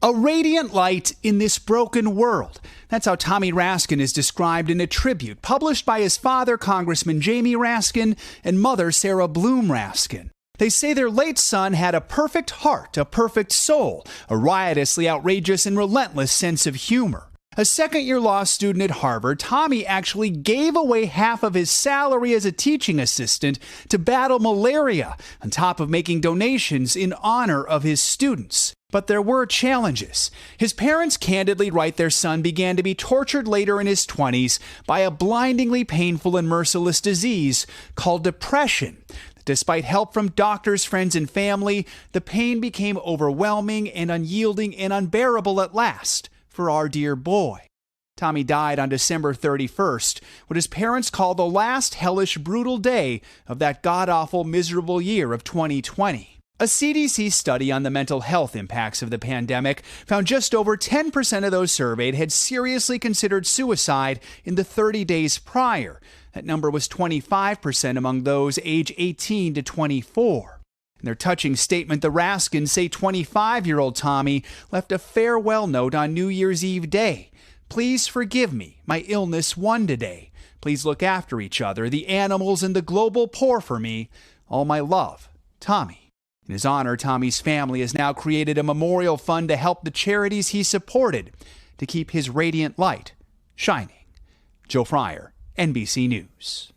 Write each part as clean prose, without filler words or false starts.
A radiant light in this broken world. That's how Tommy Raskin is described in a tribute published by his father, Congressman Jamie Raskin, and mother, Sarah Bloom Raskin. They say their late son had a perfect heart, a perfect soul, a riotously outrageous and relentless sense of humor. A second-year law student at Harvard, Tommy actually gave away half of his salary as a teaching assistant to battle malaria, on top of making donations in honor of his students. But there were challenges. His parents candidly write their son began to be tortured later in his 20s by a blindingly painful and merciless disease called depression. Despite help from doctors, friends, and family, the pain became overwhelming and unyielding and unbearable at last for our dear boy. Tommy died on December 31st, what his parents call the last hellish, brutal day of that god-awful, miserable year of 2020. A CDC study on the mental health impacts of the pandemic found just over 10% of those surveyed had seriously considered suicide in the 30 days prior. That number was 25% among those age 18 to 24. In their touching statement, the Raskins say 25-year-old Tommy left a farewell note on New Year's Eve day. Please forgive me. My illness won today. Please look after each other, the animals and the global poor for me. All my love, Tommy. In his honor, Tommy's family has now created a memorial fund to help the charities he supported to keep his radiant light shining. Joe Fryer, NBC News.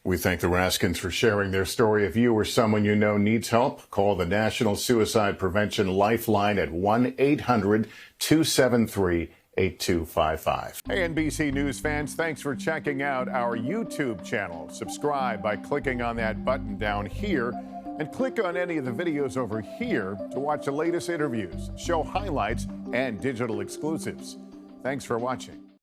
We thank the Raskins for sharing their story. If you or someone you know needs help, call the National Suicide Prevention Lifeline at 1-800-273-8255. Hey, NBC News fans, thanks for checking out our YouTube channel. Subscribe by clicking on that button down here, and click on any of the videos over here to watch the latest interviews, show highlights, and digital exclusives. Thanks for watching.